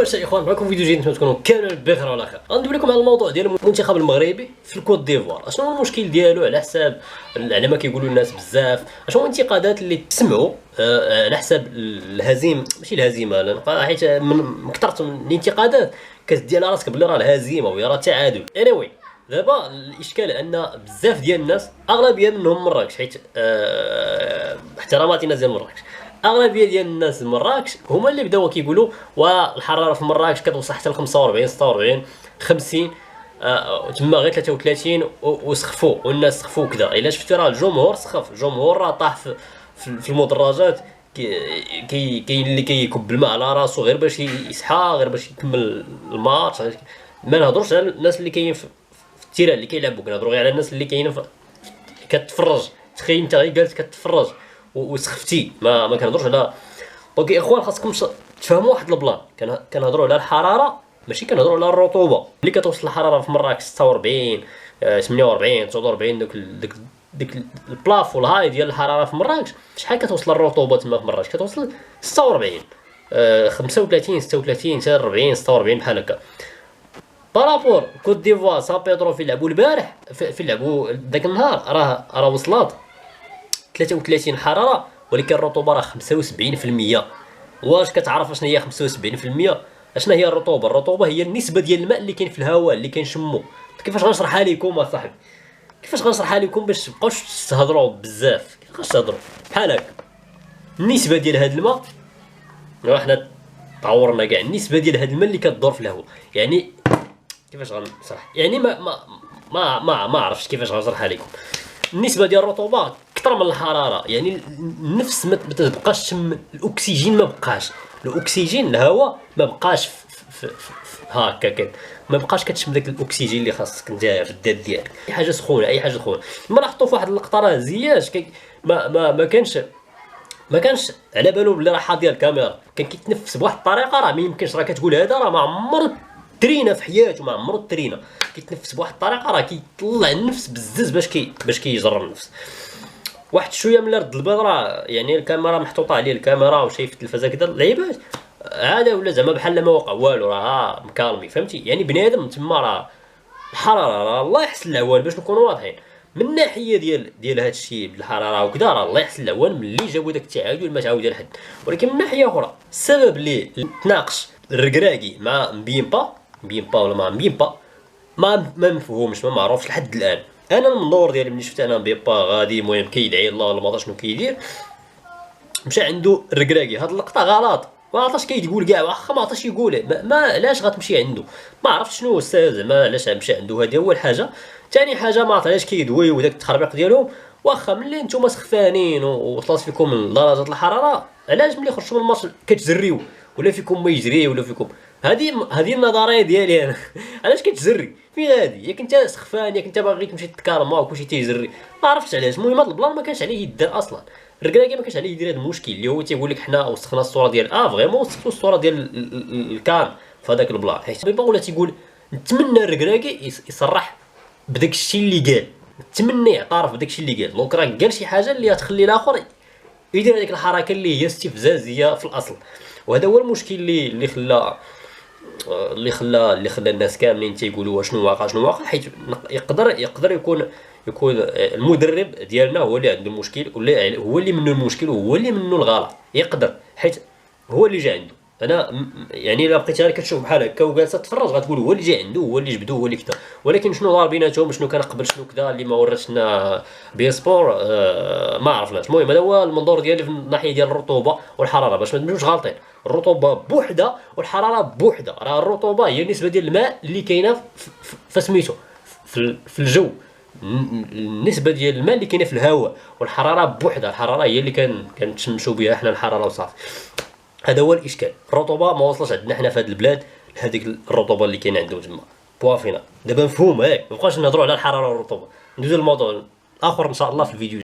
لاباس اخوان، معكم فيديو جديد. نتمنى تكونوا كامل بخير وعلى خير. غندوي لكم على الموضوع ديال المنتخب المغربي في الكوت ديفوار. شنو هو المشكل ديالو على حساب ما كيقولوا الناس بزاف؟ شنو الانتقادات اللي تسمعوا على حساب الهزيمه؟ ماشي الهزيمه، لان حيت من كثرت من الانتقادات كتدي على راسك بلي راه الهزيمه ويا راه التعادل. anyway دابا الاشكال ان بزاف ديال الناس، اغلبيه منهم مراكش، حيت احتراماتي الناس ديال مراكش، اغلبيه ديال الناس مراكش هما اللي بداو كيقولوا والحراره في مراكش كتوصل حتى ل 45 46 50 تما غير 33 وسخفوا والناس سخفوا كذا. الا شفتي راه الجمهور سخف، الجمهور راه طاح في المدرجات، كاين اللي كيكب الماء على راسو غير باش يصحى، غير باش يكمل الماتش. ما نهضروش على الناس اللي كاينين في التيران اللي كيلعبوا، كنهضروا غير على الناس اللي كاينين كتفرج. تخيل انت غير جالس كتفرج وسخفتي، ما كنهضروش على. دونك اخوان خاصكم تفهموا واحد البلان، كنهضروا على الحراره ماشي كنهضروا على الرطوبه. ملي كتوصل الحراره في مراكش 46 48 49 ديك البلاف والهاي ديال الحراره في مراكش، شحال كتوصل الرطوبه تما في مراكش؟ كتوصل 46 35 36 حتى 40 46 بحال هكا. بارابور كوت ديفوار سان بيدرو في لعبوا البارح، في لعبوا داك النهار، راه وصلات 33 حراره، ولكن الرطوبه راه 75%. واش كتعرف شنو هي 75%؟ اشنا هي الرطوبه؟ الرطوبه هي النسبه ديال الماء اللي كاين في الهواء اللي كنشمو. كيفاش غنشرحها لكم اصاحبي؟ كيفاش غنشرحها لكم باش تبقاوش تهضروا بزاف؟ كيفاش تهضروا بحال هكا؟ النسبه ديال هذا الماء، حنا طورنا كاع النسبه ديال هذا الماء اللي كتدور في الهواء. يعني كيفاش غنشرح؟ يعني ما عرفتش كيفاش غنشرحها لكم. النسبه ديال الرطوبه اكثر من الحراره، يعني النفس ما تبقاش تشم الاكسجين، ما بقاش الاكسجين، الهواء ما بقاش هكا ما بقاش كتشم داك الاكسجين اللي خاصك انت في الذات ديالك. اي حاجه سخونه، اي حاجه سخونه. ما نحطوا في واحد اللقطه راه زياش ما كانش على بالو بلي راه حاضر الكاميرا، كان كيتنفس بواحد الطريقه راه ما يمكنش. راه كتقول هذا راه ما عمر ترينا في حياته، ما عمرو ترينا. كيتنفس بواحد الطريقه راه كيطلع النفس بزز باش كيجر النفس. واحد شويه من رد البال راه يعني الكاميرا محطوطه عليه، الكاميرا وشايف التلفازه كذا اللعيبات عاده ولا زعما بحال ما وقع والو، راه مكالمي. فهمتي؟ يعني بنادم تما راه الحراره، راه الله يحسن العوان باش نكونوا واضحين. من الناحيه ديال هذا الشيء بالحراره وكذا، راه الله يحسن العوان ملي جابوا داك التعادل ما تعاود لحد. ولكن من ناحيه اخرى السبب اللي تناقش الركراكي مع مبيمبا ولا مع مبيمبا ما مفهومش، ما معروفش لحد الان. انا المنظور ديالي ملي شفت انا مبيبا غادي المهم كيدعي الله ولا ما شنو كيدير، مشى عنده الركراكي. هاد اللقطه غلط، ما عرفتش كيقول كاع، واخا ما عرفتش يقول ما علاش غتمشي عنده؟ ما عرفتش شنو السبب زعما علاش مشى عنده. هذه اول حاجه. ثاني حاجه ما عرفتش كيدوي وداك التخربيق ديالهم. واخا ملي نتوما سخفانين ووصلت فيكم درجات الحراره، علاش ملي خرجتوا من الماتش كتجريو ولا فيكم ما يجري ولا فيكم؟ هذه النظريه ديالي انا. علاش كتجري؟ فين غادي؟ ياك انت سخفان، ياك انت باغي تمشي تكارما وكلشي تيجري، ما عرفتش علاش. المهم هذا البلان ما كانش عليه يدار اصلا. الركراكي ما كانش عليه يدير هذا المشكل اللي هو تيقول لك حنا وسخنا الصوره ديال فريمون وسختوا الصوره ديال الكام في هذاك البلان. حيت ولا تيقول نتمنى الركراكي يصرح بداك الشيء اللي قال، نتمنى يعترف بداك الشيء اللي قال. دونك راه قال شي حاجه اللي غتخلي الاخر يدير هذيك الحركه اللي هي استفزازيه في الاصل. وهذا هو المشكل اللي خلى الناس كاملين تيقولوا شنو واقع. حيت يقدر يكون المدرب ديالنا هو اللي عنده المشكل، ولا هو اللي منه المشكل وهو اللي منه الغلط. يقدر حيت هو اللي جا عنده. انا يعني الا بقيتي غير كتشوف بحال هكا وجالسه تفرج غتقول هو اللي جا عنده، هو اللي جبدو، هو اللي كذا. ولكن شنو دار بيناتهم، شنو كان قبل، شنو كذا اللي ما وراتنا بي سبور، ما عرفناش. المهم هذا هو المنظور ديالي في الناحيه ديال الرطوبه والحراره، باش ما نبانوش غالطين. الرطوبه بوحده والحراره بوحده. راه الرطوبه هي النسبه ديال الماء اللي كاينه في سميتو في الجو، النسبه ديال الماء اللي كاينه في الهواء. والحراره بوحدها، الحراره هي اللي كنتشمشوا بها حنا الحراره وصافي. هذا هو الاشكال. الرطوبه ما وصلش عندنا حنا في هذه البلاد لهذيك الرطوبه اللي كاينه عندهم تما. بوافينا دابا مفهوم. ما بقاش نهضروا على الحراره والرطوبه. ندوزو للموضوع الاخر ان شاء الله في الفيديو.